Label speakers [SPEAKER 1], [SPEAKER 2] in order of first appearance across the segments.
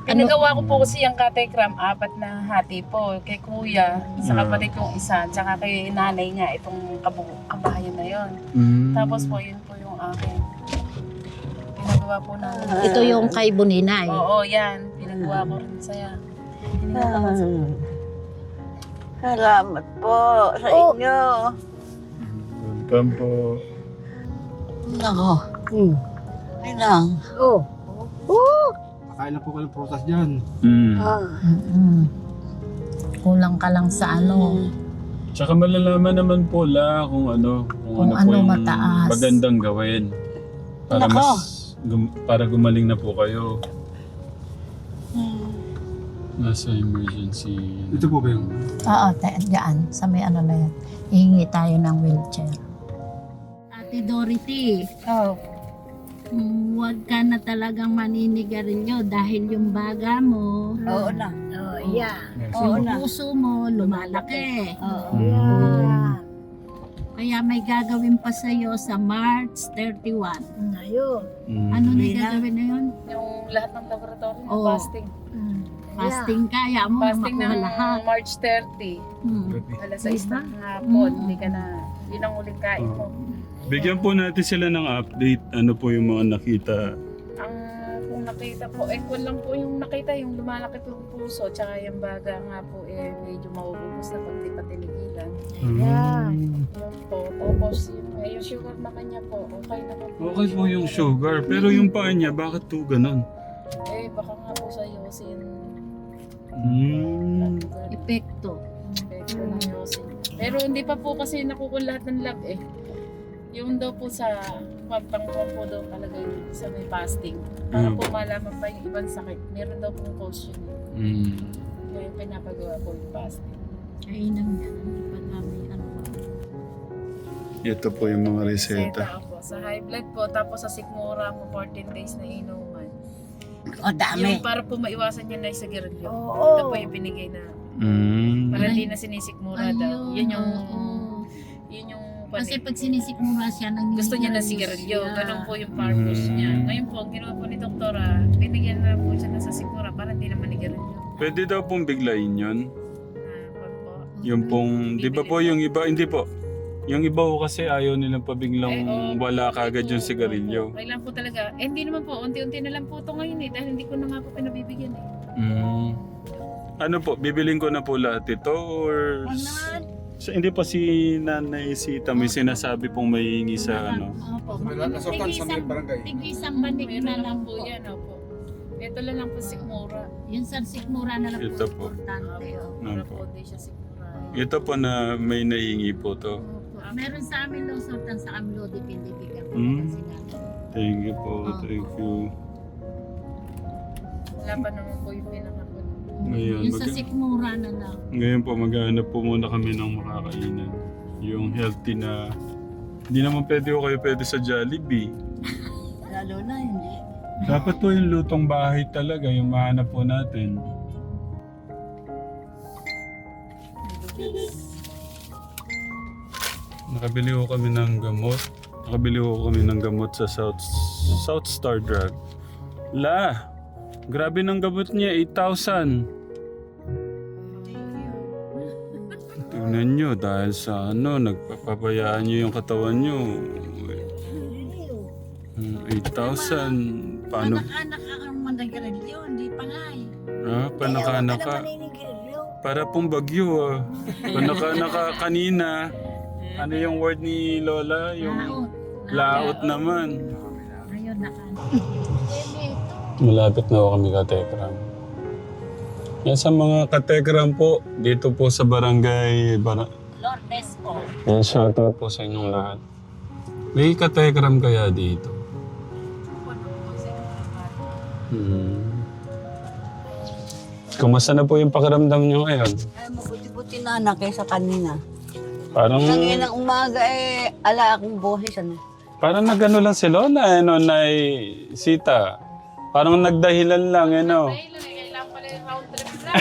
[SPEAKER 1] Pinagawa ko po kasi yung katekram, 4 na hati po. Kay kuya, sa kapatid kong isa, tsaka kay nanay niya, itong kabahayan na yon. Tapos po, yun po yung akin. Pinagawa po na.
[SPEAKER 2] Ito yung kay Buninay.
[SPEAKER 1] Oo, yan. Pinagawa ko rin saya.
[SPEAKER 3] Salamat po sa inyo.
[SPEAKER 4] Welcome po.
[SPEAKER 3] Nako. Ay lang.
[SPEAKER 5] Kakain na po kayo ng prutas dyan.
[SPEAKER 2] Kulang ka lang sa ano.
[SPEAKER 4] Tsaka malalaman naman po kung ano po yung
[SPEAKER 2] mataas.
[SPEAKER 4] magandang gawin. Para
[SPEAKER 3] Nako.
[SPEAKER 4] para gumaling na po kayo. Nasa emergency.
[SPEAKER 5] Ito po ba yung...
[SPEAKER 2] Oo, dyan. Sa may ano na yan. Hihingi tayo ng wheelchair. Ate Dorothy. Huwag ka na talagang maninigarilyo dahil yung baga mo.
[SPEAKER 3] Oo na.
[SPEAKER 2] Yung puso mo lumalaki. Kaya may gagawin pa sa'yo sa March 31. Ano na gagawin na yun?
[SPEAKER 1] Yung lahat ng laboratory na
[SPEAKER 2] Oo.
[SPEAKER 1] fasting.
[SPEAKER 2] Fasting kaya mo na
[SPEAKER 1] Fasting
[SPEAKER 2] makuha
[SPEAKER 1] ng
[SPEAKER 2] lahat.
[SPEAKER 1] March 30. Alas 6 ng hapon. Hindi ka na. Yun ang uling kain mo.
[SPEAKER 4] Bigyan po natin sila ng update. Ano po yung mga nakita?
[SPEAKER 1] Ang kung nakita po, kung lang po yung nakita, yung lumalaki po yung puso, tsaka yung baga nga po, medyo mauubos na pag di pa tinigilan. Yun po. Tapos yung sugar na kanya po, okay na po.
[SPEAKER 4] Okay po yung sugar. Pero yung paa niya, bakit to ganun?
[SPEAKER 1] Baka nga po sa yosin.
[SPEAKER 2] Epekto.
[SPEAKER 1] Epekto ng yosin. Pero hindi pa po kasi nakukul lahat ng lab Yung daw po sa pang-pang po daw talaga yung sa may fasting. Para po malaman pa yung ibang sakit. Meron daw pong cause yun. Kaya yung pinapagawa po yung fasting.
[SPEAKER 2] Kainan yan. Hindi pa namin ano.
[SPEAKER 4] Ito po yung mga reseta.
[SPEAKER 1] Po. Sa high blood po, tapos sa sikmura mo 14 days na inuman.
[SPEAKER 3] O dami.
[SPEAKER 1] Yung para po maiwasan niya na sa sigarilyo.
[SPEAKER 3] Oo.
[SPEAKER 1] Ito po yung binigay na para hindi na sinisikmura daw. Yun yung
[SPEAKER 2] Kasi pag sinisikmura siya,
[SPEAKER 1] gusto niya na sigarilyo. Ganun po yung purpose niya. Ngayon po, ang ginawa po ni Doktora, binigyan na po siya na sa sikmura para hindi naman nigarilyo.
[SPEAKER 4] Pwede daw pong biglayin yun.
[SPEAKER 1] Po.
[SPEAKER 4] Yung pong, di ba po yung iba, hindi po. Yung iba po kasi ayaw nilang pabiglang wala kagad yung sigarilyo.
[SPEAKER 1] Kailan po talaga. Hindi naman po, unti-unti na lang po ito ngayon dahil hindi ko na nga po pinabibigyan
[SPEAKER 4] Ano po, bibiling ko na po lahat ito or... hindi pa si Nanay Sita may sinasabi pong may hingi sa ano.
[SPEAKER 2] Opo.
[SPEAKER 5] Nasortan sa may barangay.
[SPEAKER 2] Tig-isang banig na lang po.
[SPEAKER 1] yan, opo. Ito lang po sikmura.
[SPEAKER 2] Yung sa sikmura na lang
[SPEAKER 4] Ito
[SPEAKER 2] po.
[SPEAKER 4] po.
[SPEAKER 2] Importante.
[SPEAKER 1] Para po hindi siya sikmura.
[SPEAKER 4] Ito po na may nahingi po to.
[SPEAKER 2] Meron sa amin daw sortan sa Amlo, depende bigyan ko kasi namin.
[SPEAKER 4] Thank you po, thank you.
[SPEAKER 1] Wala pa naman po yung pinakapon.
[SPEAKER 4] Ngayon,
[SPEAKER 2] Yung sa sikmura na lang.
[SPEAKER 4] ngayon po maghahanap po muna kami ng makakainan. Yung healthy na... Hindi naman pwede sa Jollibee.
[SPEAKER 3] Lalo na hindi.
[SPEAKER 4] Dapat po yung lutong bahay talaga, yung mahanap po natin. Nakabili ko kami ng gamot. Nakabili ko kami ng gamot sa South Star Drug. Grabe ng gamot niya, 8,000. Tingnan nyo, dahil sa nagpapabayaan nyo yung katawan nyo. 8,000. Paano?
[SPEAKER 3] Anak-anak ang managarilyo, hindi pa nga
[SPEAKER 4] Panaka-naka. Para pong bagyo Panaka-naka kanina. Ano yung word ni Lola? Yung laot naman.
[SPEAKER 2] Ayun,
[SPEAKER 4] Malapit na ako kami katekram. Yan sa mga katekram po, dito po sa barangay
[SPEAKER 2] Lourdes po.
[SPEAKER 4] Yan, shoutout po sa inyong lahat. May katekram kaya dito? Kumusta na po yung pakiramdam nyo ngayon?
[SPEAKER 3] Ay, mabuti-buti na anak kaysa kanina.
[SPEAKER 4] Parang...
[SPEAKER 3] Nang ng umaga ala akong boses
[SPEAKER 4] Parang nagano lang si Lola, Nay Sita. Parang nagdahilan lang,
[SPEAKER 1] Kailangan pala yung round trip na.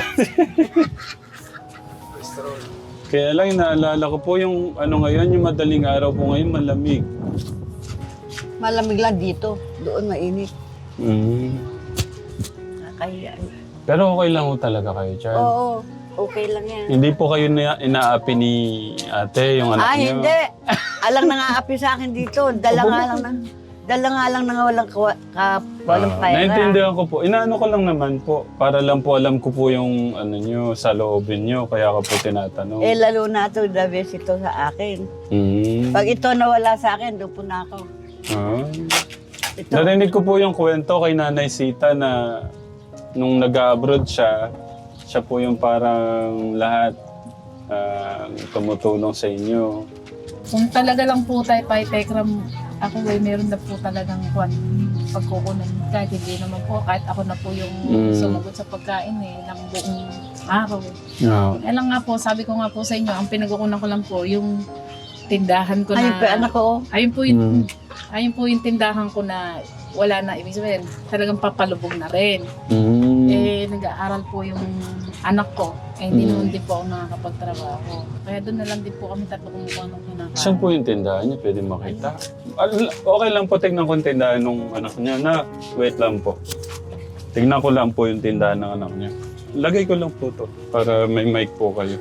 [SPEAKER 4] Kaya lang, naalala ko po yung ngayon, yung madaling araw po ngayon, malamig.
[SPEAKER 3] Malamig lang dito. Doon mainit. nakakahiya.
[SPEAKER 4] Pero okay lang ho talaga kayo dyan.
[SPEAKER 3] Oo, okay lang yan.
[SPEAKER 4] Hindi po kayo inaapi ni ate, yung anak niyo?
[SPEAKER 3] Hindi. Alang nang-aapi sa akin dito. Dala nga lang na walang pera.
[SPEAKER 4] Naintindihan ko po. Inaano ko lang naman po. Para lang po alam ko po yung ano nyo, sa loobin nyo. Kaya ko po tinatanong.
[SPEAKER 3] Eh, lalo na ito, the best ito sa akin.
[SPEAKER 4] Mm.
[SPEAKER 3] Pag ito nawala sa akin, doon po na ako.
[SPEAKER 4] Ah.
[SPEAKER 3] Ito.
[SPEAKER 4] Narinig ko po yung kwento kay Nanay Sita na nung nag-abroad siya, siya po yung parang lahat tumutulong sa inyo.
[SPEAKER 1] Kung talaga lang po tayo pa Tekram, ako ay meron na po talagang pagkukunan. Kahit hindi naman po, kahit ako na po yung sumagot sa pagkain ng buong araw.
[SPEAKER 4] No.
[SPEAKER 1] Kaya lang nga po, sabi ko nga po sa inyo, ang pinagkukunan ko lang po, yung tindahan ko na...
[SPEAKER 3] Ayun pa, anak ko.
[SPEAKER 1] Ayun po yung tindahan ko na wala na, ibig sabihin, talagang papalubog na rin. Eh, nag-aaral po yung anak ko. Eh, hindi naman din po ako nakakapagtrabaho. Kaya doon na lang din po kami tatlo kumukuha ng kinakain.
[SPEAKER 4] Saan po yung tindahan niya? Pwede makita. Okay lang po, tignan ko yung tindahan ng anak niya na. Wait lang po. Tignan ko lang po yung tindahan ng anak niya. Lagay ko lang po to para may mic po kayo.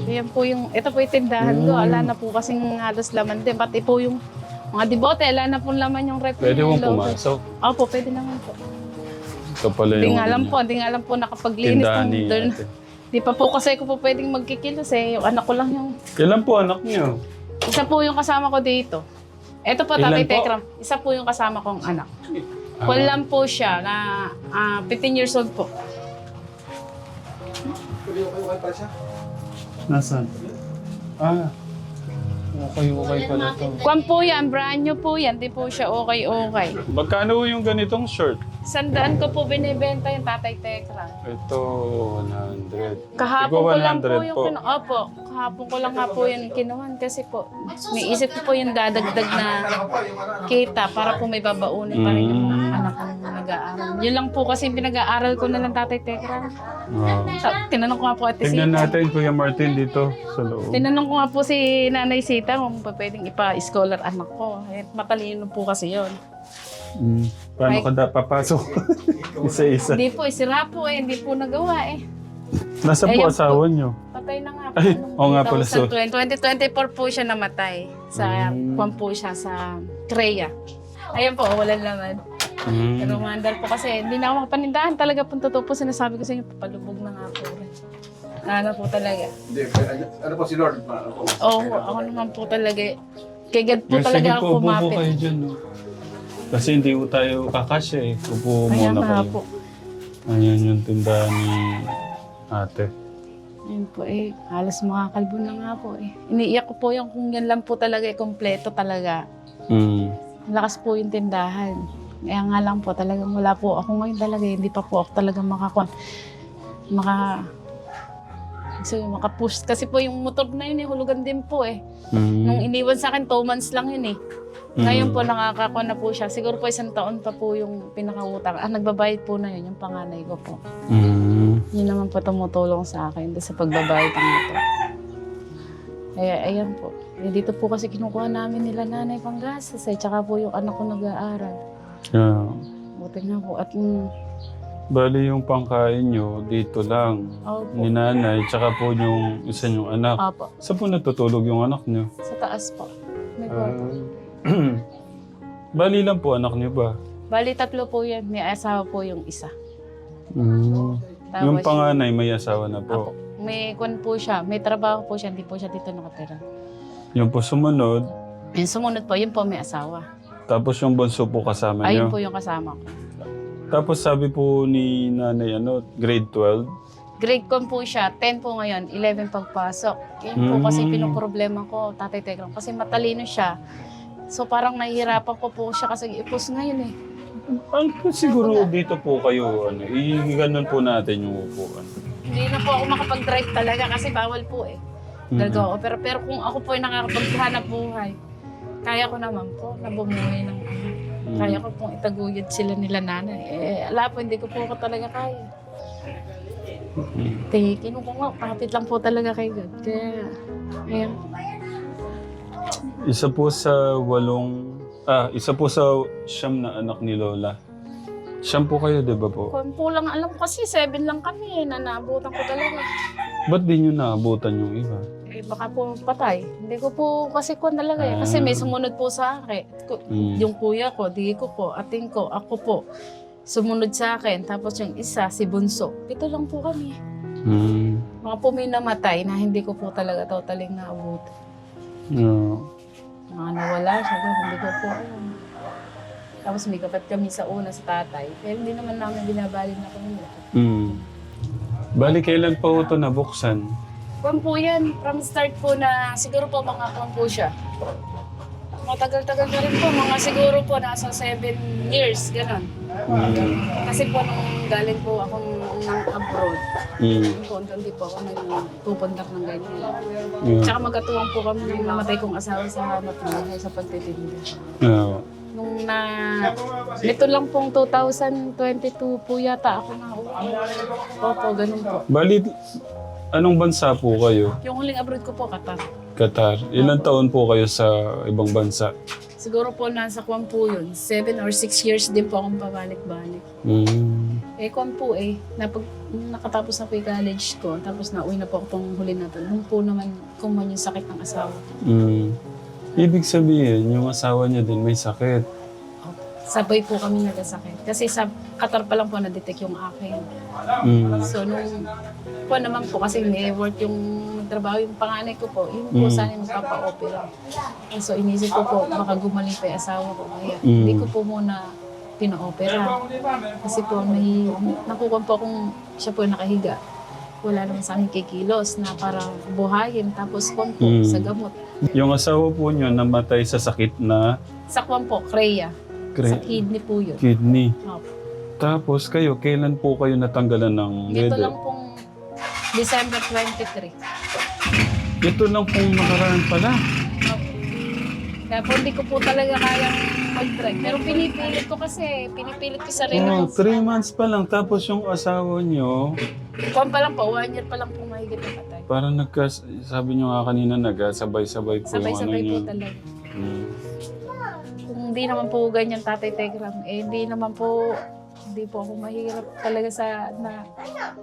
[SPEAKER 1] Yan po yung, ito po yung tindahan ko. Ala na po kasing halos laman din. Pati po yung mga dibote, ala na po laman yung rep.
[SPEAKER 4] Pwede mong pumasok.
[SPEAKER 1] Opo, pwede naman po.
[SPEAKER 4] Ito pala
[SPEAKER 1] Hindi
[SPEAKER 4] yung
[SPEAKER 1] nga alam po nakapaglinis.
[SPEAKER 4] tindahan ni
[SPEAKER 1] Doon.
[SPEAKER 4] ate.
[SPEAKER 1] Di pa po kasi ko po pwedeng magkikilos eh. Yung anak ko lang yung,
[SPEAKER 4] Kailan po anak niyo?
[SPEAKER 1] isa po yung kasama ko dito. Ito po,
[SPEAKER 4] Ilan
[SPEAKER 1] Tatay
[SPEAKER 4] po?
[SPEAKER 1] Tekram. Isa po yung kasama kong anak.
[SPEAKER 4] Ah.
[SPEAKER 1] Full lang po siya na 15 years old po.
[SPEAKER 4] Nasaan? Ah. Okay pala to.
[SPEAKER 1] Kwan po yan, brand new po yan. Di po siya okay.
[SPEAKER 4] Magkano yung ganitong shirt?
[SPEAKER 1] Sandaan ko po binibenta yung Tatay Tekram.
[SPEAKER 4] Ito, 100.
[SPEAKER 1] Kahapon ko lang po
[SPEAKER 4] 100
[SPEAKER 1] yung Opo, kahapon ko lang nga po yung kinuhan kasi po, naisip ko po yung dadagdag na kita para po may babaunin pa rin yung mga anak ko nag-aaral. Yun lang po kasi pinag-aaral ko na lang Tatay Tekram. Tinanong ko nga po Ate
[SPEAKER 4] Tingnan
[SPEAKER 1] Sita.
[SPEAKER 4] natin, Kuya Martin, dito sa loob.
[SPEAKER 1] Tinanong ko nga po si Nanay Sita kung pwedeng ipa-scholar anak ko. Eh, matalino po kasi yun.
[SPEAKER 4] Paano ka papasok? Isa-isa.
[SPEAKER 1] Hindi po, sira po eh. Hindi po nagawa eh.
[SPEAKER 4] Nasa po
[SPEAKER 1] Ayun
[SPEAKER 4] asawa niyo?
[SPEAKER 1] Patay na nga po.
[SPEAKER 4] Ay,
[SPEAKER 1] nung
[SPEAKER 4] oo nga pala, so-
[SPEAKER 1] 2024 po siya namatay. Sa kwan po siya sa Kreya. Ayun po, walang laman. Pero mandal po kasi hindi na ako makapanindahan. Talaga po totoo po sinasabi ko sa inyo, papalubog na nga po. Ano po talaga.
[SPEAKER 5] Hindi, ano po si Lord?
[SPEAKER 1] Oo, ako naman po talaga. Kay God po talaga
[SPEAKER 4] Sige
[SPEAKER 1] ako
[SPEAKER 4] po, upo po
[SPEAKER 1] kumapit.
[SPEAKER 4] kayo dyan. No? Kasi hindi po tayo kakasya eh. Upo
[SPEAKER 1] Ayan
[SPEAKER 4] muna
[SPEAKER 1] nga
[SPEAKER 4] kayo.
[SPEAKER 1] po.
[SPEAKER 4] Ayan yung tindahan ni ate.
[SPEAKER 1] Ayun po eh, halos makakalbo na nga po eh. Iniiyak ko po yung kung yan lang po talaga, kompleto talaga. Lakas po yung tindahan. Kaya nga lang po, talagang wala po ako ngayon talaga. Hindi pa po ako talaga makapush. Kasi po yung motor na yun eh, hulugan din po eh. Nung iniwan sa akin, 2 months lang yun eh. Ngayon po, nakakakuha na po siya. Siguro po 1 taon pa po yung pinakautang. Nagbabayad po na yun, yung panganay ko po. Yun naman po tumutulong sa akin doon sa pagbabayad ng motor. Kaya ayan po. Eh, dito po kasi kinukuha namin nila nanay panggastos eh. Tsaka po yung anak ko nag-aaral.
[SPEAKER 4] Yeah.
[SPEAKER 1] Buti nga po. At
[SPEAKER 4] Bali yung pangkain nyo dito lang.
[SPEAKER 1] opo.
[SPEAKER 4] Ni nanay, tsaka po yung isa nyong anak.
[SPEAKER 1] Opo.
[SPEAKER 4] Saan po natutulog yung anak nyo?
[SPEAKER 1] Sa taas po. May kwarto.
[SPEAKER 4] Bali lang po anak nyo ba?
[SPEAKER 1] Bali, 3 po yan. May asawa po yung isa. Tapos,
[SPEAKER 4] Yung panganay may asawa na po.
[SPEAKER 1] Apo. May kwan po siya. May trabaho po siya. Hindi po siya dito nakatira.
[SPEAKER 4] Yung po sumunod,
[SPEAKER 1] Yung sumunod po, yun po may asawa.
[SPEAKER 4] tapos yung bunso po kasama
[SPEAKER 1] Ayun
[SPEAKER 4] nyo.
[SPEAKER 1] po yung kasama ko.
[SPEAKER 4] Tapos sabi po ni nanay, grade 12.
[SPEAKER 1] Grade con po siya. 10 po ngayon. 11 pagpasok. Yun po kasi pinoproblema ko, Tatay Tekram. Kasi matalino siya. So parang nahihirapan ko po siya kasi ipos ngayon eh.
[SPEAKER 4] Siguro dito po kayo, i-ganon po natin yung upuan.
[SPEAKER 1] Hindi na po ako makapag-drive talaga kasi bawal po eh. Gagawa ko. Pero kung ako po ay nakakapaghanap buhay, kaya ko naman po na bumuhay ng kaya ko pong itaguyod sila nila nanay. Ala po, hindi ko po ako talaga kaya. Kinuha ko nga, kapit lang po talaga kay God. Kaya, ayan.
[SPEAKER 4] Isa po sa 9 na anak ni Lola. Siyam po kayo, di ba po?
[SPEAKER 1] Kung po lang, alam ko kasi 7 lang kami na naabutan ko talaga.
[SPEAKER 4] Ba't di nyo naabutan yung iba?
[SPEAKER 1] Eh, baka po patay. Hindi ko po kasi kung talaga eh. Kasi may sumunod po sa akin. Yung kuya ko, di ko po, ating ko, ako po. Sumunod sa akin. Tapos yung isa, si Bunso. Ito lang po kami. Mga po may namatay na hindi ko po talaga totaling naabutan.
[SPEAKER 4] Yeah.
[SPEAKER 1] Mga nawala siya, hindi ko po alam. Tapos may kapat kami sa una sa tatay. Pero hindi naman namin binabalin na kami.
[SPEAKER 4] Bali, kailan pa ito nabuksan?
[SPEAKER 1] Kung po yan, from start po na siguro po mga kung po siya. Matagal-tagal na rin po, mga siguro po nasa 7 years, gano'n. Kasi po nung galing po akong ng abroad, hindi po ako nagpupuntak ng ganyan. Tsaka magkatuwang po kami nung namatay kong asawa sa hanap buhay sa pagtitinda. Nung nito lang pong 2022 po yata ako na Opo, ganun po.
[SPEAKER 4] Bali, anong bansa po kayo?
[SPEAKER 1] Yung huling abroad ko po, Qatar.
[SPEAKER 4] Qatar. Ilang taon po kayo sa ibang bansa?
[SPEAKER 1] Siguro po nasa Kuwang po yun. 7 or 6 years din po akong pabalik-balik. Eh, Kuwang po nung nakatapos na po yung college ko, tapos nauwi na po ako pang huli na to. Nung po naman kuman yung sakit ng asawa.
[SPEAKER 4] Ibig sabihin, yung asawa niya din may sakit.
[SPEAKER 1] Sabay po kami nagkasakit. Kasi sa Qatar pa lang po na-detect yung akin. So, nung po naman po kasi may work yung trabaho, yung panganay ko po, yun po sana yung magpapa-opera. So, inisip ko po, baka gumaling pa yung asawa ko. Kaya, hindi ko po muna pina-opera. Kasi po, may nakukuha po kung siya po nakahiga. Wala naman sa amin kikilos na para buhayin. Tapos, po sa gamot.
[SPEAKER 4] Yung asawa po niyo namatay sa sakit na
[SPEAKER 1] Sa Kuwang po, Kreya. Sa kidney po yun.
[SPEAKER 4] kidney.
[SPEAKER 1] Opo.
[SPEAKER 4] Tapos kayo, kailan po kayo natanggalan ng
[SPEAKER 1] Ito
[SPEAKER 4] dede?
[SPEAKER 1] lang pong December 23.
[SPEAKER 4] Ito lang pong nakaraan pala.
[SPEAKER 1] Kaya po hindi ko po talaga kayang mag-drive. Pero pinipilit ko kasi, pinipilit ko sarili ko.
[SPEAKER 4] 3 months pa lang. Tapos yung asawa niyo,
[SPEAKER 1] Kuwan pa lang po, 1 year pa lang po mahigit na patay.
[SPEAKER 4] parang sabi niyo nga kanina, nagkasabay-sabay po
[SPEAKER 1] Sabay-sabay
[SPEAKER 4] yung
[SPEAKER 1] po
[SPEAKER 4] ano niyo.
[SPEAKER 1] talaga. Kung hindi naman po ganyan Tatay Tegram, eh hindi po ako mahirap talaga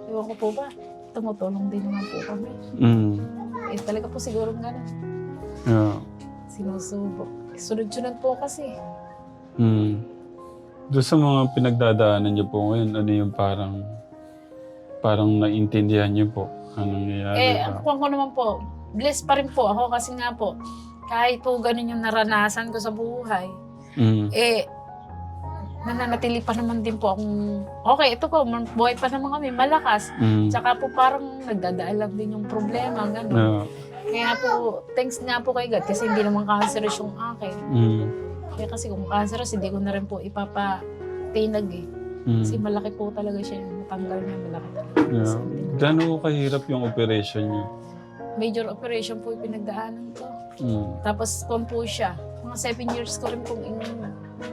[SPEAKER 1] ewan ko po ba, tumutulong din naman po kami. Eh talaga po siguro gano'n.
[SPEAKER 4] Yeah.
[SPEAKER 1] Sinusubok. Sunod-sunod po kasi.
[SPEAKER 4] Doon sa mga pinagdadaanan niyo po ngayon, ano yung parang naintindihan niyo po? Anong nangyayari
[SPEAKER 1] Ang kuwan ko naman po, blessed pa rin po ako kasi nga po, kahit po ganun yung naranasan ko sa buhay, nananatili pa naman din po akong, okay, ito po, buhay pa naman kami, malakas. Tsaka po parang nagdadaalag din yung problema, gano'n. Kaya po, thanks nga po kay God kasi hindi naman cancerous yung akin. Kaya kasi kung cancerous, hindi ko na rin po ipapatinag eh. Kasi malaki po talaga siya, natanggal niya, malaki talaga.
[SPEAKER 4] Yeah. Gano'n ko kahirap yung operation niyo?
[SPEAKER 1] Major operation po yung pinagdaanan ko. Tapos kung po siya, mga 7 years ko rin pong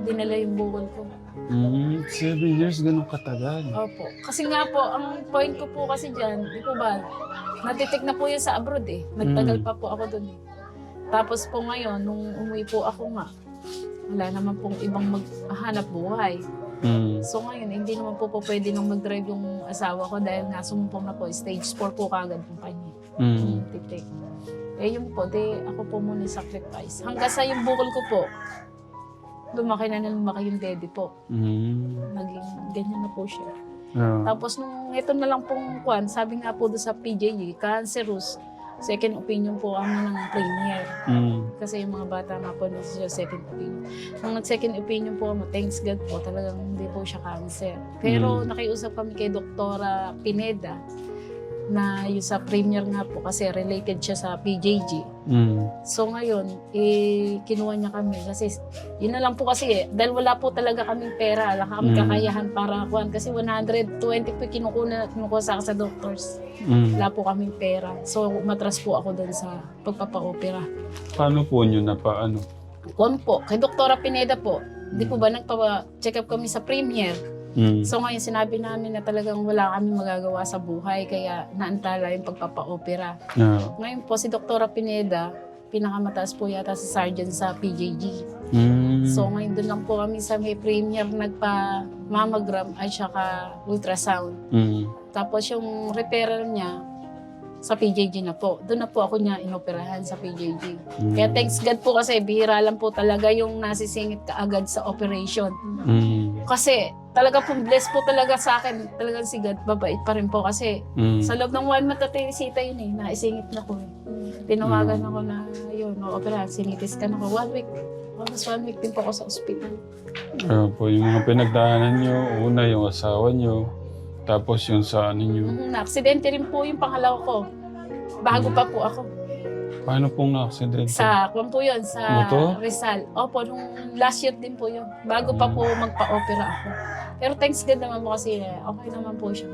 [SPEAKER 1] dinala yung bukol ko.
[SPEAKER 4] 7 years, ganun katagal.
[SPEAKER 1] Opo. Kasi nga po, ang point ko po kasi dyan, di po ba, natitake na po yan sa abroad eh. Nagtagal pa po ako dun eh. Tapos po ngayon, nung umuwi po ako nga, wala naman pong ibang maghanap buhay. So ngayon, hindi naman po pwede nang mag-drive yung asawa ko dahil nga sumumpong na po, stage 4 po kagad yung kanya. Titik. Eh yun po, ako po muna sacrifice. Hanggang sa yung bukol ko po, lumaki yung daddy po. Naging ganyan na po siya. Tapos nung ito na lang pong kwan, sabi nga po doon sa PJJ, cancerous, second opinion po kami ng premier. Kasi yung mga bata nga po nasa second opinion. Nung nag-second opinion po kami, thanks God po, talagang hindi po siya cancer. Pero nakiusap kami kay Doktora Pineda, na yung sa premier nga po kasi related siya sa PJJ. So ngayon, kinuha niya kami kasi yun na lang po kasi dahil wala po talaga kaming pera, wala kami kakayahan para kuhan kasi 120 po kinukuha sa doctors. Wala po kaming pera. So matras po ako doon sa pagpapa-opera.
[SPEAKER 4] Paano po nyo na paano?
[SPEAKER 1] Kuhan po, kay Doktora Pineda po, di po ba nagpa-check up kami sa premier? So ngayon sinabi namin na talagang wala kami magagawa sa buhay kaya naantala yung pagpapa-opera. Ngayon po si Doktora Pineda, pinakamataas po yata sa sergeant sa PJG. So ngayon doon lang po kami sa may premier nagpa-mammogram at saka ultrasound. Tapos yung referral niya sa PJJ na po. Doon na po ako niya inoperahan sa PJJ. Kaya thanks God po kasi bihira lang po talaga yung nasisingit kaagad sa operation. Kasi talaga po bless po talaga sa akin. Talagang si God, babait pa rin po kasi sa loob ng 1 month at tinisita yun naisingit na ko Tinawagan ako na yun, operahan, sinitis ka na ko 1 week. Almost 1 week din po ako sa ospital.
[SPEAKER 4] Po, yung mga pinagdaanan nyo, una yung asawa nyo, tapos yung sa ano nyo.
[SPEAKER 1] Na-aksidente rin po yung pangalawa ko. Bago pa po ako.
[SPEAKER 4] Paano pong na-accident?
[SPEAKER 1] Kung po yun, sa
[SPEAKER 4] Motor?
[SPEAKER 1] Rizal. Opo, nung last year din po yun. Bago pa po magpa-opera ako. Pero thanks God naman po kasi okay naman po siya.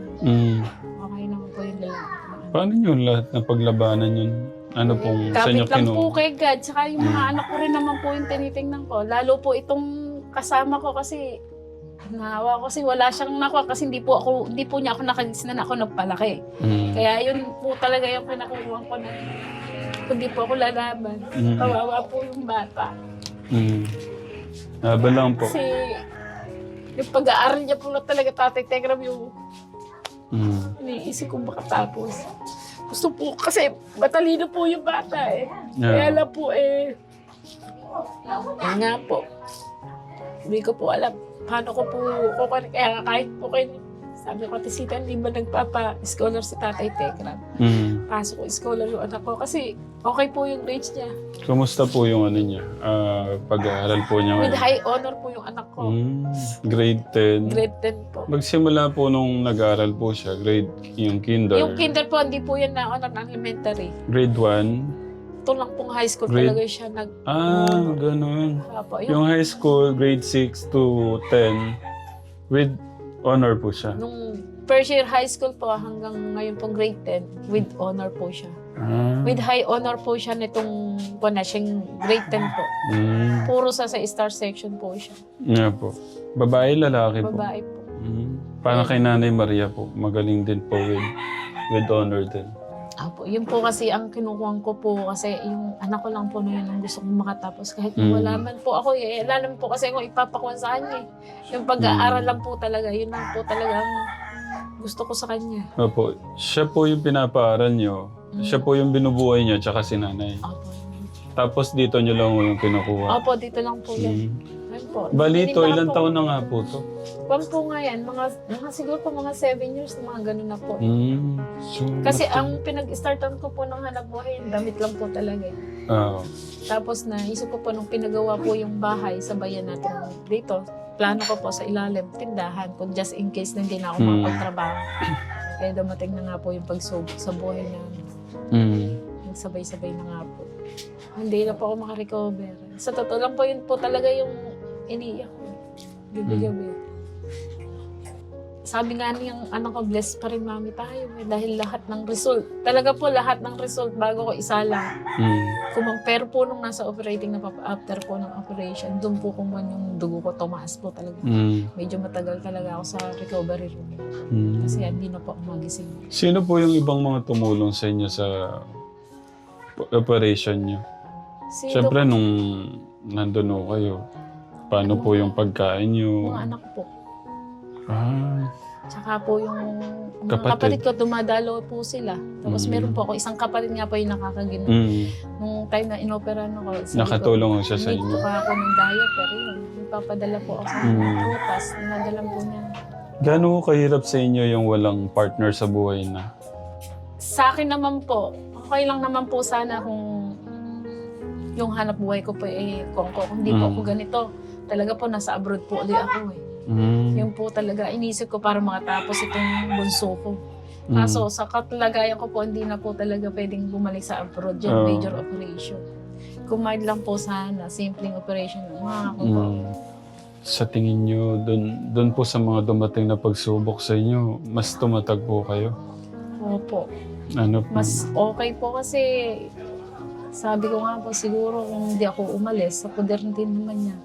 [SPEAKER 1] Okay naman po yung lalaki.
[SPEAKER 4] Paano nyo lahat na paglabanan yun? Ano pong sa inyo
[SPEAKER 1] Kapit lang po
[SPEAKER 4] kinuha?
[SPEAKER 1] kay God. Tsaka yung mga anak ko rin naman po yung tinitingnan ko. Lalo po itong kasama ko kasi nahawa ko kasi wala siyang nakuha kasi hindi po niya ako nakalisnan ako nagpalaki. Kaya yun po talaga yung pinakukuha ko na kundi po ako lalaban. Kawawa po yung bata.
[SPEAKER 4] Haba lang po.
[SPEAKER 1] Kasi yung pag-aaral niya po na talaga Tatay Tegram yung iniisip ko makatapos. Gusto po kasi matalino po yung bata eh. Kaya lang po yun nga po. Hindi ko po alam paano ko po kaya kahit po kayo sabi ko Tisita, hindi ba nagpapa-scholar si Tatay Tegram? Pasok ko scholar yung anak ko kasi okay po yung grades niya.
[SPEAKER 4] Kumusta po yung ano niya? Pag-aaral po niya
[SPEAKER 1] With
[SPEAKER 4] ngayon?
[SPEAKER 1] high honor po yung anak ko.
[SPEAKER 4] Grade 10.
[SPEAKER 1] Grade 10 po.
[SPEAKER 4] Magsimula po nung nag-aaral po siya, yung kinder.
[SPEAKER 1] Yung kinder po, hindi po yan na honor ng elementary.
[SPEAKER 4] Grade 1.
[SPEAKER 1] Ito lang pong high school
[SPEAKER 4] Grade-
[SPEAKER 1] talaga siya nag...
[SPEAKER 4] Ganun.
[SPEAKER 1] Apo,
[SPEAKER 4] Yung high school, grade 6 to 10, with honor po siya.
[SPEAKER 1] Nung first year high school po hanggang ngayon pong grade 10, with honor po siya. With high honor po siya nitong siyang grade 10 po. Puro sa star section po siya.
[SPEAKER 4] Nga po. Babae, lalaki po?
[SPEAKER 1] Babae po.
[SPEAKER 4] Parang kay Nanay Maria po, magaling din po with honor din.
[SPEAKER 1] Apo, yun po kasi ang kinukuhan ko po kasi yung anak ko lang po na yun ang gusto kong makatapos kahit wala man po ako lalo po kasi ako ipapakuhan sa kanya yung pag-aaral lang po talaga yun lang po talaga ang gusto ko sa kanya.
[SPEAKER 4] Opo, siya po yung pinapaaral nyo, siya po yung binubuhay niya tsaka si Nanay.
[SPEAKER 1] Opo.
[SPEAKER 4] Tapos dito nyo lang yung kinukuha.
[SPEAKER 1] Opo, dito lang po yan. Ayun po.
[SPEAKER 4] Balito,
[SPEAKER 1] Hindi na
[SPEAKER 4] ilang
[SPEAKER 1] po.
[SPEAKER 4] taon na nga po to?
[SPEAKER 1] Kwan po nga yan, mga siguro po mga 7 years, mga ganun na po.
[SPEAKER 4] So,
[SPEAKER 1] Kasi ang pinag-startan ko po ng hanap buhay, damit lang po talaga. Tapos naisip ko po nung pinagawa po yung bahay sa bayan natin dito, plano ko po sa ilalim, tindahan, kung just in case na hindi na ako makapagtrabaho. Kaya dumating na nga po yung pagsubok sa buhay namin. Nagsabay-sabay na nga po. Hindi na po ako makarecover. Sa totoo lang po, yun po talaga yung iniiyak ko. Gabi-gabi. Sabi nga niyang anak ko, blessed pa rin mami tayo. Dahil lahat ng result, talaga po lahat ng result bago ko isa lang. Pero po nung nasa operating na after po ng operation, doon po kung yung dugo ko tumaas po talaga. Medyo matagal talaga ako sa recovery room. Kasi hindi na po ako magising.
[SPEAKER 4] Sino po yung ibang mga tumulong sa inyo sa operation niyo? Siyempre, nung nandun ho kayo, paano po yung pagkain niyo?
[SPEAKER 1] Mga anak po. Tsaka po yung mga
[SPEAKER 4] Kapatid.
[SPEAKER 1] kapatid ko, dumadalo po sila. Tapos meron po ako, isang kapatid nga po yung nakakaginom. Nung time na inoperahan ako, sabi
[SPEAKER 4] Nakatulong
[SPEAKER 1] ko,
[SPEAKER 4] siya sa
[SPEAKER 1] need
[SPEAKER 4] inyo.
[SPEAKER 1] ko ako ng diaper. Yun, nagpapadala po ako sa prutas. Nadala po niya.
[SPEAKER 4] Gaano ko kahirap sa inyo yung walang partner sa buhay na?
[SPEAKER 1] Sa akin naman po, okay lang naman po sana kung yung hanap buhay ko po kung hindi po ako ganito. Talaga po, nasa abroad po ulit ako Yun po talaga, inisip ko para makatapos itong bunso ko. Kaso sa katalagayan ko po, hindi na po talaga pwedeng bumalik sa abroad yung major operation. Kumain lang po sana, simpleng operation.
[SPEAKER 4] Sa tingin nyo, dun po sa mga dumating na pagsubok sa inyo, mas tumatag po kayo?
[SPEAKER 1] Opo.
[SPEAKER 4] Ano po?
[SPEAKER 1] Mas okay po kasi sabi ko nga po siguro kung hindi ako umalis, sa poder din naman niya.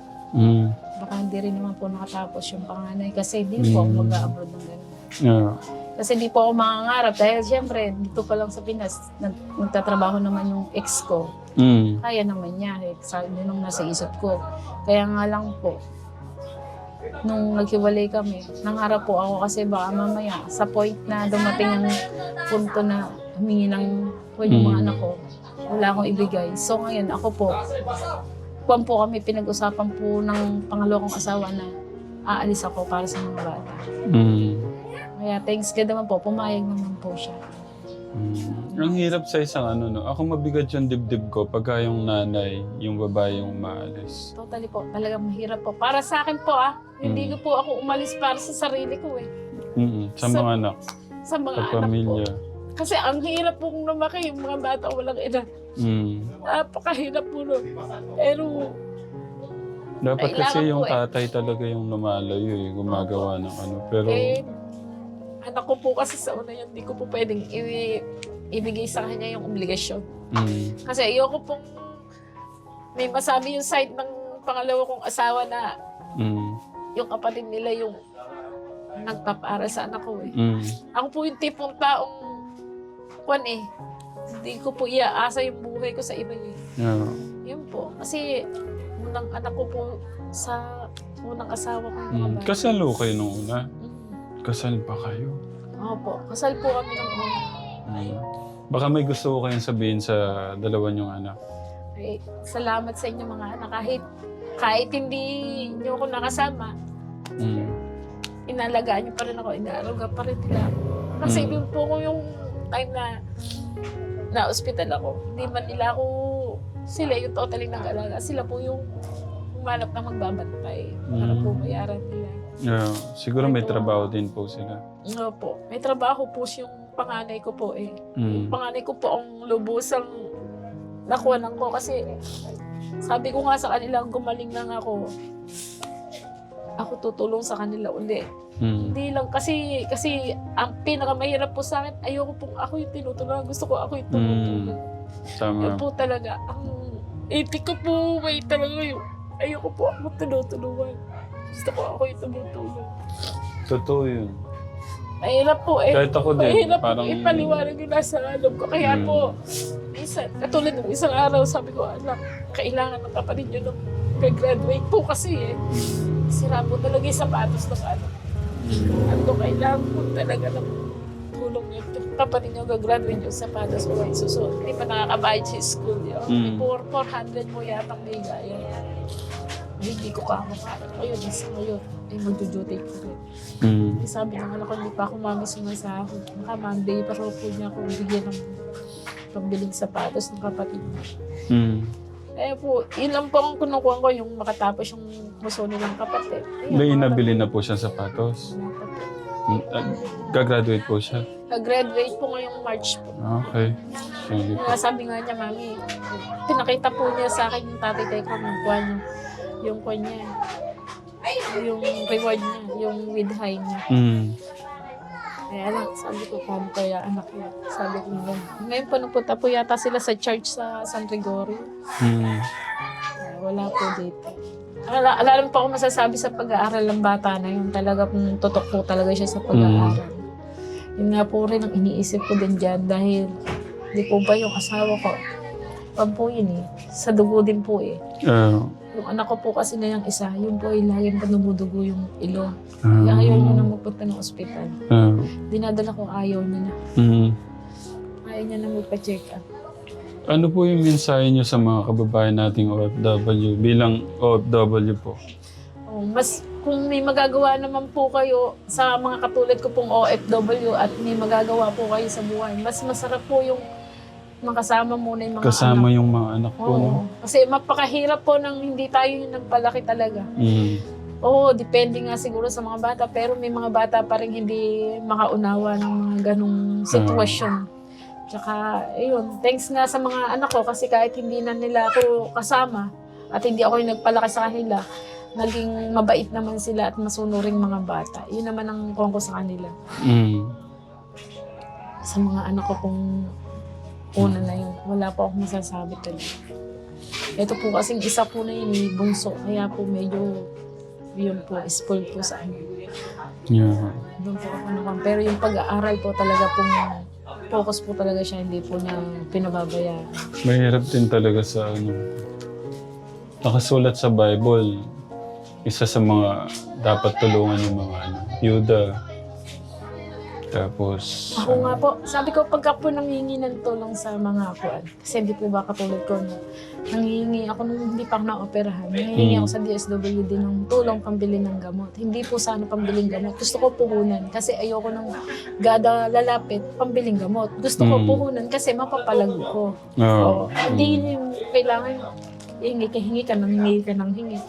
[SPEAKER 1] Baka hindi rin naman po nakatapos yung panganay kasi hindi po ako mag-abroad ng gano'n. Kasi di po ako mangangarap dahil siyempre dito pa lang sa Pinas, nagtatrabaho naman yung ex ko. Kaya naman niya, sabi nung nasa isip ko. Kaya nga lang po, nung naghiwalay kami, nangarap po ako kasi baka mamaya sa point na dumating ang punto na humingi ng yung mga anak ko, wala akong ibigay. So ngayon ako po kami pinag-usapan po ng pangalawa kong asawa na aalis ako para sa mga bata. Kaya thanks God naman po, pumayag naman po siya.
[SPEAKER 4] Ang hirap sa isang no? Ako mabigat yung dibdib ko pagka yung nanay, yung babae yung umaalis.
[SPEAKER 1] Totally po, talagang mahirap po. Para sa akin po hindi ko po ako umalis para sa sarili ko eh.
[SPEAKER 4] Sa mga anak,
[SPEAKER 1] Sa mga
[SPEAKER 4] sa
[SPEAKER 1] anak
[SPEAKER 4] pamilya.
[SPEAKER 1] po. Kasi ang hirap pong lumaki yung mga bata walang ina. Napakahirap po nun. Pero
[SPEAKER 4] Dapat kasi
[SPEAKER 1] kailangan
[SPEAKER 4] yung
[SPEAKER 1] po
[SPEAKER 4] tatay talaga yung lumalayo gumagawa ng Pero,
[SPEAKER 1] anak ko po kasi sa una yun, hindi ko po pwedeng ibigay sa kanya yung obligasyon. Kasi ayoko pong may masabi yung side ng pangalawa kong asawa na yung kapatid nila yung nagpapaaral sa anak ko eh. Ako po yung tipong taong hindi ko po iaasa yung buhay ko sa iba eh. Yun po. Kasi unang anak ko po sa unang asawa ko.
[SPEAKER 4] Kasal kayo nung una? Kasal pa kayo?
[SPEAKER 1] Opo. Kasal po kami ng una.
[SPEAKER 4] Baka may gusto ko kayong sabihin sa dalawa niyong anak.
[SPEAKER 1] Ay, salamat sa inyo mga anak. Kahit hindi niyo ako nakasama, inalagaan niyo pa rin ako, inaalaga pa rin nila ako. Kasi yun po ko yung time na ospital ako. Hindi man nila ako, sila yung totally nag-alaga. Sila po yung humanap na magbabantay para po bayaran nila.
[SPEAKER 4] Siguro may trabaho din po sila.
[SPEAKER 1] Opo. May trabaho po yung panganay ko po eh. Yung panganay ko po ang lubusang nakuhanan ko kasi sabi ko nga sa kanila, gumaling lang ako tutulong sa kanila uli. Hindi lang kasi ang pinakamahirap po sa akin, ayoko pong ako yung tinutulungan. Gusto ko ako yung tumutulong.
[SPEAKER 4] Tama.
[SPEAKER 1] Yun po talaga. Ang itik ko po, may talaga yung ayoko po ako tinutulungan. Gusto ko ako yung tumutulong.
[SPEAKER 4] Totoo yun.
[SPEAKER 1] Mahirap po eh.
[SPEAKER 4] Kahit ako din.
[SPEAKER 1] Mahirap
[SPEAKER 4] Parang...
[SPEAKER 1] po ipaliwanag yung nasa alam ko. Kaya po, katulad ng isang araw, sabi ko, anak, kailangan ng kapatid nyo nung graduate po kasi eh. Sira po talaga yung sapatos ng anak. At kailangan po talaga ng tulong yun. Kapatid nyo gagraduate yung sapatos mo. So, hindi pa nakakabayad sa school yun. 400 mo yatang may gaya. Hindi ko kakapalit. Ngayon, ay magjo-duty ko rin. Sabi ng anak ko, hindi pa ako mami sumasahod. Baka Monday, pero po niya ako bigyan ng pambiling sapatos ng kapatid mo. Eh po, yun lang po ang kinukuha ko, yung makatapos yung muso nilang kapatid.
[SPEAKER 4] May inabili na po siya sapatos. Gagraduate po siya.
[SPEAKER 1] Nag-graduate po ngayong March po.
[SPEAKER 4] Okay. Sige po.
[SPEAKER 1] Sabi nga niya, mami, pinakita po niya sa akin yung tatay ko ng kuha niya. Yung kuha niya. Yung reward niya, yung with high niya. Kaya lang, sabi ko, paano kaya anak niya? Sabi ko nga. Ngayon po, napunta po yata sila sa church sa San Gregorio. Wala po dito. Alam pa ako masasabi sa pag-aaral ng bata na yun. Talaga kung totok po talaga siya sa pag-aaral. Yun nga po rin ang iniisip ko din dyan dahil di po ba yung asawa ko, po yun eh. Sa dugo din po eh. Yung anak ko po kasi na yung isa, yun po ay laging panumudugo yung ilong. Kaya ayaw niya na magpunta ng ospital. Dinadala ko, ayaw niya na. Ayaw niya na magpa-check up.
[SPEAKER 4] Ano po yung mensahe niyo sa mga kababayan nating OFW bilang OFW po?
[SPEAKER 1] Mas kung may magagawa naman po kayo sa mga katulad ko pong OFW at may magagawa po kayo sa buhay, mas masarap po yung makasama muna yung mga
[SPEAKER 4] Kasama
[SPEAKER 1] anak.
[SPEAKER 4] yung mga anak po, no?
[SPEAKER 1] Kasi mapakahirap po nang hindi tayo yung nagpalaki talaga. Oo, depende nga siguro sa mga bata, pero may mga bata pa rin hindi makaunawa ng mga ganong sitwasyon. Tsaka, ayun, thanks nga sa mga anak ko kasi kahit hindi na nila ako kasama at hindi ako yung nagpalaki sa kanila, naging mabait naman sila at masunuring mga bata. Yun naman ang kuha ko sa kanila. Sa mga anak ko kung una na yun, wala pa akong masasabi talaga. Ito po kasing isa po na yun, bunso, kaya po medyo yun po, spoil po sa amin.
[SPEAKER 4] Yeah.
[SPEAKER 1] Doon po ako naman. Pero yung pag-aaral po talaga pong focus po talaga siya, hindi po niya pinababayaan.
[SPEAKER 4] Mahirap din talaga sa ano. Nakasulat sa Bible, isa sa mga dapat tulungan yung mga ano, Yuda. Tapos,
[SPEAKER 1] Ako nga po, sabi ko pagka po nanghihingi ng tulong sa mga kuan, kasi hindi po ba katulad ko na nanghihingi ako nung hindi pa ako na-operahan, nanghihingi ako sa DSWD ng tulong pambili ng gamot. Hindi po sana pambiling gamot. Gusto ko puhunan kasi ayoko nang gada lalapit pambiling gamot. Gusto ko puhunan kasi mapapalago ko.
[SPEAKER 4] oh.
[SPEAKER 1] Hindi yung kailangan hingi ka ng hingi.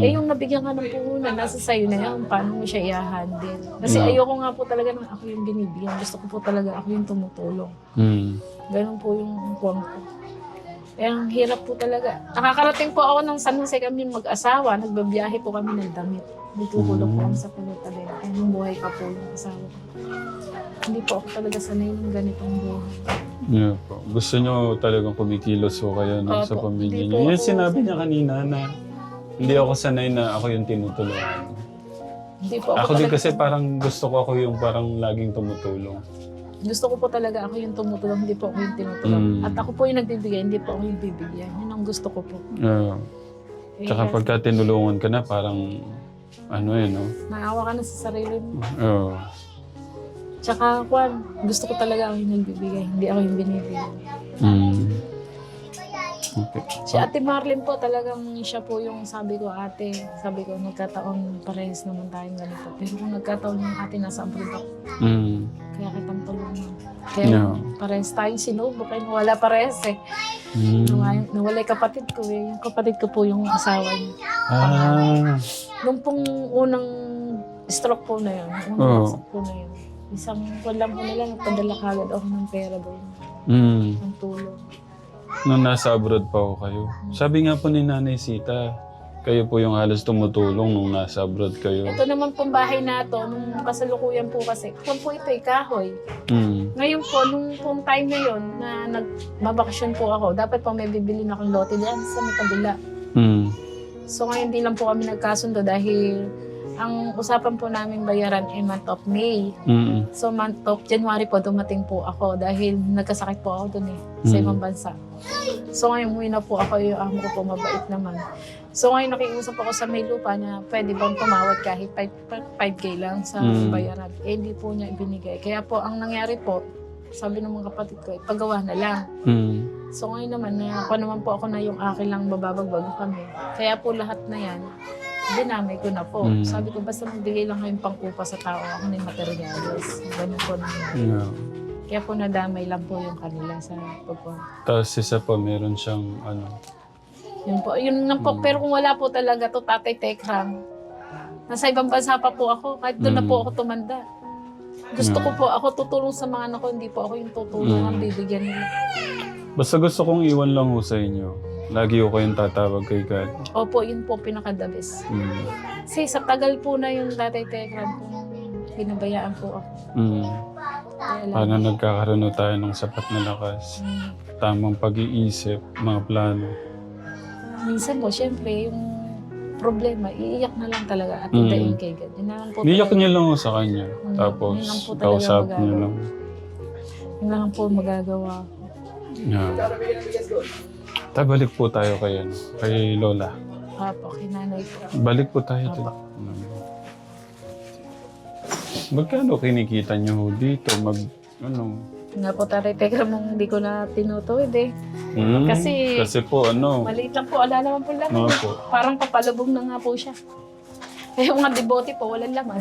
[SPEAKER 1] Eh yung nabigyan ka ng puhunan, nasa sayo na yan, paano mo siya i-handle. Kasi ayoko nga po talaga nang ako yung binibigyan. Gusto ko po talaga ako yung tumutulong. Ganun po yung kuwang ko. Eh, ang hirap po talaga. Nakakarating po ako ng San Jose kami mag-asawa, nagbabiyahe po kami ng damit. Ditutulog po kami sa Pulutalay. Eh, nung buhay pa po yung asawa ko. Hindi po ako talaga sanay ng ganitong buhay.
[SPEAKER 4] Yeah po. Gusto nyo talagang kumikilos ho kayo no, sa
[SPEAKER 1] Opo.
[SPEAKER 4] pamilya
[SPEAKER 1] Hindi
[SPEAKER 4] niyo.
[SPEAKER 1] po
[SPEAKER 4] Yan
[SPEAKER 1] ako
[SPEAKER 4] sinabi
[SPEAKER 1] sanay.
[SPEAKER 4] niya kanina na hindi ako sanay na ako yung tinutulungan.
[SPEAKER 1] Hindi po
[SPEAKER 4] Ako din
[SPEAKER 1] talaga-
[SPEAKER 4] kasi parang gusto ko ako yung parang laging tumutulong.
[SPEAKER 1] Gusto ko po talaga ako yung tumutulong, hindi po ako yung tinutulong. At ako po yung nagbibigay, hindi po ako yung bibigyan. Yun ang gusto ko po. Eh,
[SPEAKER 4] Tsaka pagka tinulungan ka na parang ano no?
[SPEAKER 1] naawa ka na sa sarili mo.
[SPEAKER 4] Oo.
[SPEAKER 1] Tsaka, Juan, gusto ko talaga ako yung nagbibigay, hindi ako yung binibigay.
[SPEAKER 4] Okay.
[SPEAKER 1] Si Ate Marlene po talagang siya po yung sabi ko nagkataon parehas naman tayong ganito. Pero kung nagkataon yung ate nasa abroad ako, kaya kitang tulungan. Kaya
[SPEAKER 4] Yeah.
[SPEAKER 1] parehas tayong sinubok, kaya nawala parehas eh. Nawala yung kapatid ko eh. Yung kapatid ko po yung asawa niya. Nung pong unang stroke po na yun, stroke po na yun, isang kwan lang po nila, nagpadala kagad ako ng pera doon, ng tulong.
[SPEAKER 4] Nung nasa abroad pa ako kayo. Sabi nga po ni Nanay Sita, kayo po yung halos tumutulong nung nasa abroad kayo.
[SPEAKER 1] Ito naman pong bahay na to, nung kasalukuyan po kasi, kung po ito kahoy. Ngayon po, nung pong time na yun, na nagbabakasyon po ako, dapat po may bibili na akong lote diyan sa may kabila. So ngayon di lang po kami nagkasundo dahil ang usapan po namin bayaran ay month of May. So month of January po dumating po ako dahil nagkasakit po ako dun sa ibang bansa. So ngayon umuwi na po ako, yung amo ko po mabait naman. So ngayon nakiusap ako sa may lupa na pwede bang tumawad kahit 5K lang sa bayaran. Eh hindi po niya ibinigay. Kaya po ang nangyari po, sabi ng mga kapatid ko, ipagawa na lang. So ngayon naman, ako naman po ako na yung akin lang babagbag kami. Kaya po lahat na yan, dinamay ko na po. Sabi ko, basta magbigay lang kayong pang-upa sa tao, ako na yung materials. Ganun po nangyari. Kaya po nadamay lang po yung kanila sa pagpuan.
[SPEAKER 4] Tapos isa po, meron siyang ano.
[SPEAKER 1] Yun po, yun nga po. Pero kung wala po talaga to Tatay Tekram, nasa ibang bansa pa po ako, kahit doon na po ako tumanda. Gusto ko po, ako tutulong sa mga anak ko, hindi po ako yung tutulong ang bibigyan nila.
[SPEAKER 4] Basta gusto kong iwan lang ho sa inyo. Lagi ko kayong tatawag kay God.
[SPEAKER 1] Opo, yun po pinaka-the-best. Kasi sa tagal po na yung Tatay Tekram, kung pinabayaan po ako. Kaya lang.
[SPEAKER 4] Paano nagkakaroon tayo ng sapat na lakas? Tamang pag-iisip, mga plano.
[SPEAKER 1] Minsan po, syempre, yung problema, iiyak na lang talaga at idayin kay God. Yun naman po
[SPEAKER 4] Niyak
[SPEAKER 1] talaga-
[SPEAKER 4] niyo lang ho sa kanya. Tapos,
[SPEAKER 1] yun lang po talaga
[SPEAKER 4] kausap niyo
[SPEAKER 1] magagawa.
[SPEAKER 4] lang.
[SPEAKER 1] Yun lang po magagawa.
[SPEAKER 4] Yeah. Balik po tayo kay, ano, kay Lola.
[SPEAKER 1] Apo, kinanay po.
[SPEAKER 4] Balik po tayo dito. Magkano kinikita niyo ho dito?
[SPEAKER 1] Nga po Tatay Tekram, mong hindi ko na tinutuwid eh. Kasi-
[SPEAKER 4] Kasi po,
[SPEAKER 1] Maliit lang po, wala naman po lang.
[SPEAKER 4] Ano po?
[SPEAKER 1] Parang papalubog na nga po siya. Eh, yung mga debote po, walang laman.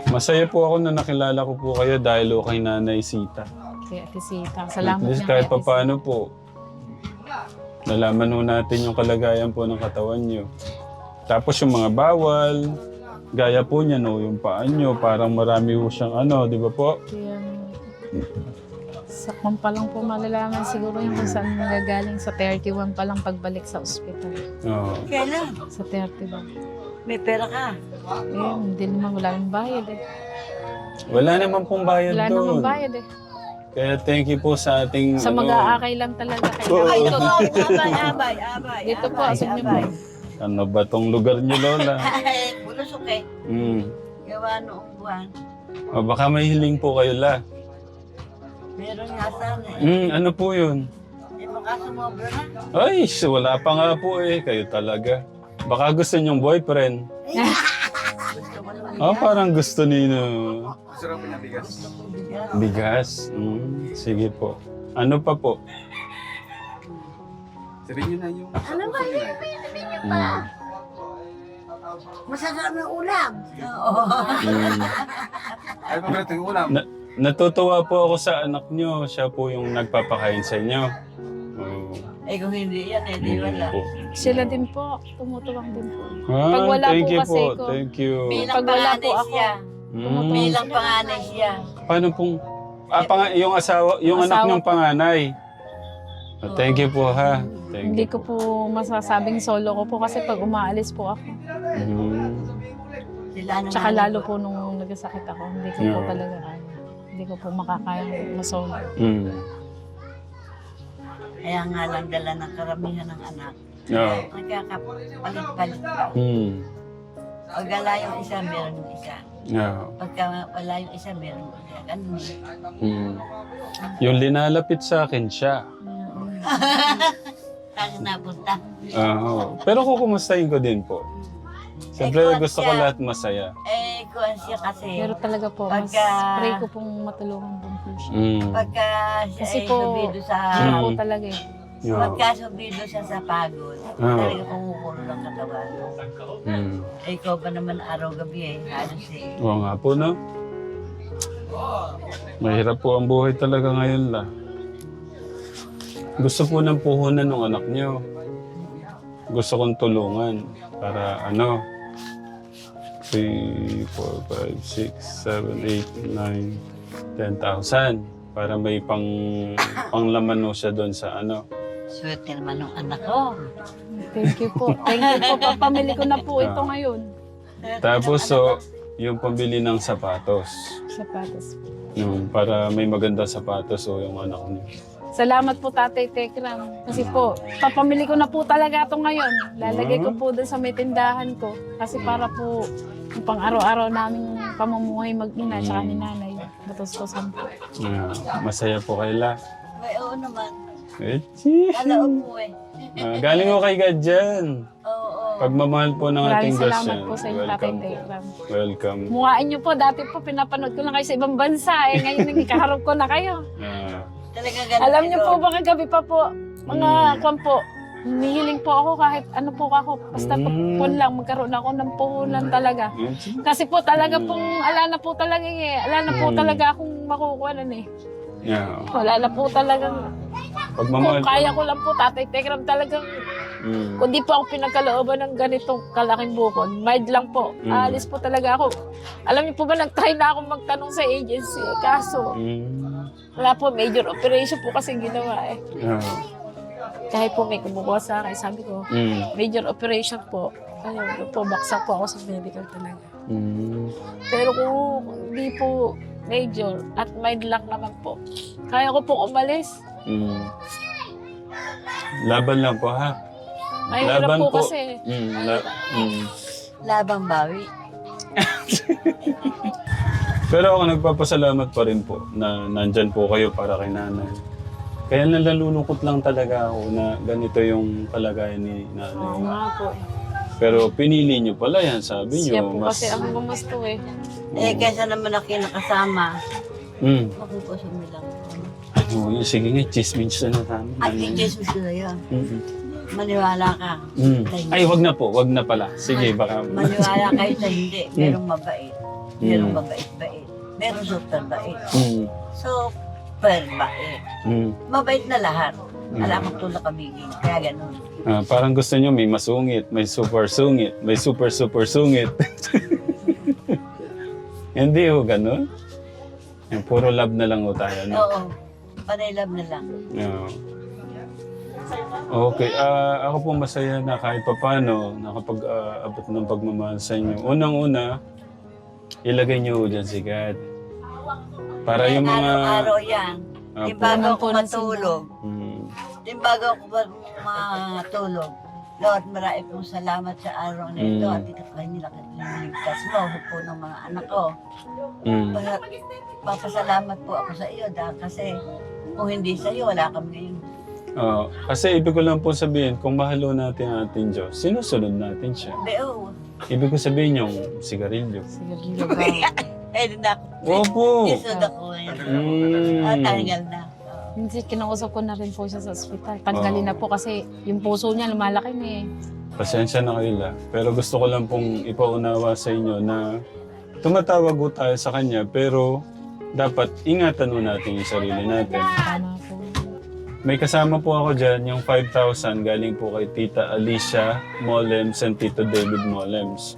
[SPEAKER 4] Masaya po ako na nakilala ko po kayo dahil ho kay Nanay Sita.
[SPEAKER 1] Kaya Ate Sita,
[SPEAKER 4] At
[SPEAKER 1] salamat
[SPEAKER 4] least
[SPEAKER 1] niya
[SPEAKER 4] kahit
[SPEAKER 1] kay Ate
[SPEAKER 4] paano po, nalaman ho natin yung kalagayan po ng katawan niyo. Tapos yung mga bawal, gaya po niya no, yung paan niyo, parang marami ho siyang di ba po?
[SPEAKER 1] Kaya, sa kung pa lang po malalaman siguro yung kung saan nagagaling sa 31 pa lang pagbalik sa ospital.
[SPEAKER 4] Oo.
[SPEAKER 3] Kailan?
[SPEAKER 1] Sa 31.
[SPEAKER 3] May pera ka.
[SPEAKER 1] Hindi naman, wala namang bayad eh.
[SPEAKER 4] Wala naman pong bayad
[SPEAKER 1] Wala
[SPEAKER 4] doon.
[SPEAKER 1] namang bayad eh.
[SPEAKER 4] Kaya thank you po sa ating...
[SPEAKER 1] Sa mag-aakay lang talaga
[SPEAKER 4] Oo.
[SPEAKER 3] Ay,
[SPEAKER 1] kailangan.
[SPEAKER 3] ito po, abay.
[SPEAKER 1] Dito po, asok niyo po.
[SPEAKER 4] Ano ba tong lugar niyo, Lola?
[SPEAKER 3] Ay, bulusok eh. Gawa noong buwan.
[SPEAKER 4] O baka may hiling po kayo, La.
[SPEAKER 3] Meron nga sana eh.
[SPEAKER 4] Ano po yun?
[SPEAKER 3] Eh, baka sumobra na.
[SPEAKER 4] Ay, wala pa nga po eh. Kayo talaga. Baka gusto niyong boyfriend.
[SPEAKER 3] Gusto mo naman
[SPEAKER 4] Parang gusto niyo.
[SPEAKER 5] Sarap niya bigas.
[SPEAKER 4] Bigas? Sige po. Ano pa po?
[SPEAKER 5] Sabihin niyo na yung... Ano ba
[SPEAKER 3] Masarap ng ulam. Oo.
[SPEAKER 5] Ay, paborito yung ulam.
[SPEAKER 4] Natutuwa po ako sa anak niyo. Siya po yung nagpapakain sa inyo.
[SPEAKER 3] Eh, kung hindi yan, eh, di wala.
[SPEAKER 4] Po.
[SPEAKER 1] Sila din po, tumutuwang din po.
[SPEAKER 4] Ah,
[SPEAKER 1] Pag wala
[SPEAKER 4] thank
[SPEAKER 1] po
[SPEAKER 4] you
[SPEAKER 1] kasi
[SPEAKER 4] po.
[SPEAKER 1] ko.
[SPEAKER 4] Thank you.
[SPEAKER 3] Bilang
[SPEAKER 1] Pag wala po
[SPEAKER 3] panganay
[SPEAKER 1] ako,
[SPEAKER 3] siya. Bilang panganay siya.
[SPEAKER 4] Paano pong... yung asawa, yung anak
[SPEAKER 1] Asawa
[SPEAKER 4] niyong panganay. Thank you po ha. Thank
[SPEAKER 1] Hindi
[SPEAKER 4] you.
[SPEAKER 1] ko po masasabing solo ko po kasi pag umaalis po ako.
[SPEAKER 3] Sila na
[SPEAKER 1] Tsaka lalo po nung nagkasakit ako, hindi ko po
[SPEAKER 4] Yeah.
[SPEAKER 1] talaga kaya. Hindi ko po makakayang masolo.
[SPEAKER 3] Kaya nga lang dala ng karamihan ng anak.
[SPEAKER 4] Yeah.
[SPEAKER 3] Nagkakapalit-palit pa. Pag wala yung isa, meron yung isa.
[SPEAKER 4] Yeah.
[SPEAKER 3] Pagka wala yung isa, meron yung isa. Ganun.
[SPEAKER 4] Yung linalapit sa akin siya.
[SPEAKER 3] Saan napunta?
[SPEAKER 4] Pero kukumustahin ko din po. Siyempre
[SPEAKER 3] kuwan
[SPEAKER 4] gusto ko
[SPEAKER 3] siya.
[SPEAKER 4] lahat masaya.
[SPEAKER 3] Eh, kuwan siya kasi.
[SPEAKER 1] Pero talaga po, mas
[SPEAKER 3] Pagka-
[SPEAKER 1] pray ko pong matulungan din po siya.
[SPEAKER 3] Pagka siya
[SPEAKER 1] Kasi
[SPEAKER 3] ay
[SPEAKER 1] po,
[SPEAKER 3] subido sa...
[SPEAKER 1] Siya po talaga eh.
[SPEAKER 4] Yeah.
[SPEAKER 3] Pagka subido siya sa pagod, talaga kumukulo ng katawan. Eh, ikaw ba naman araw-gabi eh. Halos eh.
[SPEAKER 4] Oo nga po, no? Mahirap po ang buhay talaga ngayon la. Gusto po ng puhunan ng anak niyo. Gusto kong tulungan para ano, 3, 4, 5, 6, 7, 8, 9, 10,000 para may panglaman mo siya doon sa ano.
[SPEAKER 3] Swerte naman ng anak ko.
[SPEAKER 1] Thank you po. Thank you po. Papamili ko na po ito ngayon.
[SPEAKER 4] Tapos so, yung pambili ng sapatos.
[SPEAKER 1] Sapatos.
[SPEAKER 4] Yung para may maganda sapatos o yung anak niyo.
[SPEAKER 1] Salamat po Tatay Tekram. Kasi po, papamili ko na po talaga ito ngayon. Lalagay ko po doon sa may tindahan ko. Kasi para po yung pang araw-araw naming pamumuhay mag-ina tsaka ni nanay. Batos-tosan po.
[SPEAKER 4] Masaya po kayo la.
[SPEAKER 3] May oo naman.
[SPEAKER 4] Kala
[SPEAKER 3] mo eh.
[SPEAKER 4] galing ko kay God dyan.
[SPEAKER 3] Oo.
[SPEAKER 4] Pagmamahal po ng ating
[SPEAKER 1] Maraming
[SPEAKER 4] Diyos
[SPEAKER 1] salamat
[SPEAKER 4] yan.
[SPEAKER 1] po sa inyo Tatay
[SPEAKER 4] Welcome po.
[SPEAKER 1] Tekram.
[SPEAKER 4] Welcome.
[SPEAKER 1] Mukhaan niyo po, dati po pinapanood ko lang kayo sa ibang bansa. Ngayon nagkaharap ko na kayo.
[SPEAKER 3] Talaga ganun.
[SPEAKER 1] Alam niyo po ba kagabi pa po, mga kwan po, nihiling po ako kahit ano po ako. Basta po lang, magkaroon ako ng puhunan talaga. Kasi po talaga pong, ala na po talaga eh. Ala na po talaga akong makukuhanan eh.
[SPEAKER 4] Yeah.
[SPEAKER 1] Wala na po talagang,
[SPEAKER 4] Pagmamahal
[SPEAKER 1] kung kaya ko lang po, Tatay Tekram talagang, kung di po ako pinagkalooban ng ganitong kalaking bukod, mild lang po. Alis po talaga ako. Alam niyo po ba, nag-try na akong magtanong sa agency. Kaso, wala po, major operation po kasi ginawa eh. Kahit po may kumukuha sa akin, sabi ko, major operation po. Ayun po, baksak po ako sa medical talaga. Pero kung hindi po major at mild lang naman po, kaya ko po umalis.
[SPEAKER 4] Laban lang po ha.
[SPEAKER 1] Mahirap
[SPEAKER 4] Laban
[SPEAKER 1] po
[SPEAKER 4] po.
[SPEAKER 1] kasi.
[SPEAKER 3] Labang bawi.
[SPEAKER 4] Pero ako nagpapasalamat pa rin po na nandyan po kayo para kay nanay. Kaya nalalulungkot lang talaga ako na ganito yung kalagayan ni
[SPEAKER 1] Oo
[SPEAKER 4] nanay.
[SPEAKER 1] nga po eh.
[SPEAKER 4] Pero pinili niyo pala yan, sabi niyo.
[SPEAKER 1] Siya po kasi ang gumasto eh.
[SPEAKER 3] Eh, kaysa naman ako nakasama, makukusog nila.
[SPEAKER 4] Ano, sige nga, chismis na namin.
[SPEAKER 3] At i-Jesus ko na yun. Maniwala ka.
[SPEAKER 4] Ay, wag na po, wag na pala. Sige, baka...
[SPEAKER 3] Maniwala kayo sa hindi. Merong mabait. Merong mabait-bait. Merong super bait. Super bait. Mabait na lahat. Alam mo tulad kamiging. Kaya ganun.
[SPEAKER 4] Parang gusto niyo may masungit, may super sungit, may super sungit. Hindi ho, ganun. Yung puro love na lang ho tayo, no?
[SPEAKER 3] Oo. Panay love na lang.
[SPEAKER 4] Yeah. Okay, ako po masaya na kahit papano nakapag-abot ng pagmamahal sa inyo. Unang-una, ilagay niyo ho dyan si God. Para yung mga...
[SPEAKER 3] Araw-araw yan. Yung bago ako
[SPEAKER 1] Unang-unang
[SPEAKER 3] matulog,
[SPEAKER 4] Mm.
[SPEAKER 3] yung bago ako matulog, Lord, marami pong salamat sa araw na ito
[SPEAKER 4] Mm.
[SPEAKER 3] at ito kayo niligtas mo po ng mga anak ko.
[SPEAKER 4] Mm.
[SPEAKER 3] Papasalamat po ako sa iyo dahil kasi kung hindi sa iyo, wala kami ngayon.
[SPEAKER 4] Kasi ibig ko lang po sabihin, kung mahalo natin ang ating Diyos, sinusunod natin siya.
[SPEAKER 3] Beo,
[SPEAKER 4] Ibig ko sabihin yung sigarilyo.
[SPEAKER 1] Sige, ba?
[SPEAKER 3] eh, na ako.
[SPEAKER 4] Opo!
[SPEAKER 3] Isod ako ngayon.
[SPEAKER 4] Mm.
[SPEAKER 3] Tanggal na.
[SPEAKER 1] Hindi, kinausap ko na rin po siya sa ospital. Tanggalin na po kasi yung puso niya lumalaki na eh.
[SPEAKER 4] Pasensya na kayo la. Pero gusto ko lang pong ipaunawa sa inyo na tumatawag po tayo sa kanya pero dapat ingatan mo natin yung sarili natin.
[SPEAKER 1] Tama po.
[SPEAKER 4] May kasama po ako dyan, yung 5,000 galing po kay Tita Alicia Molems and Tito David Molems.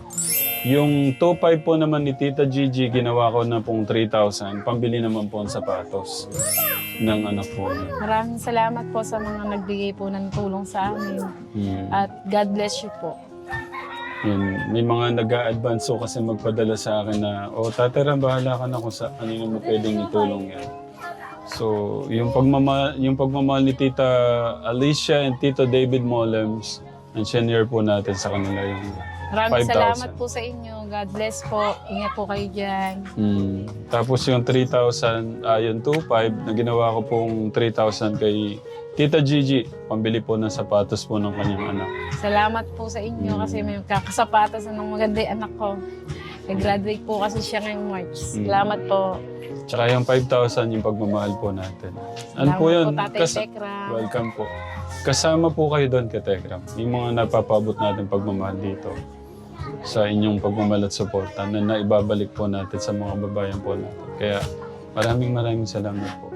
[SPEAKER 4] Yung 2,500 po naman ni Tita Gigi, ginawa ko na pong 3,000. Pambili naman po ang sapatos ng anak po niya.
[SPEAKER 1] Maraming salamat po sa mga nagbigay po ng tulong sa amin. At God bless you po.
[SPEAKER 4] Yun, may mga nag-a-advance po kasi magpadala sa akin na, tatera, bahala ka na kung sa kanino mo pwedeng itulong yan. So, yung pagmamahal ni Tita Alicia and Tito David Molems, and senior po natin sa kanila yung
[SPEAKER 1] Maraming
[SPEAKER 4] 5,000.
[SPEAKER 1] salamat po sa inyo. God bless po. Ingat po kayo dyan.
[SPEAKER 4] Tapos yung 3,000, yung 2,500 na ginawa ko pong 3,000 kay Tita Gigi, pambili po ng sapatos po ng kanyang anak.
[SPEAKER 1] Salamat po sa inyo kasi may kakasapatos na ng maganda yung anak ko. Nag-graduate po kasi siya ngayong March. Salamat po.
[SPEAKER 4] Tsaka yung 5,000 yung pagmamahal po natin. Ano
[SPEAKER 1] Salamat
[SPEAKER 4] po yun?
[SPEAKER 1] po, Tatay Tekram.
[SPEAKER 4] Welcome po. Kasama po kayo doon kay Tekram. Yung mga napapabot natin pagmamahal dito sa inyong pagmamahal at suporta na naibabalik po natin sa mga babayan po natin. Kaya maraming salamat po.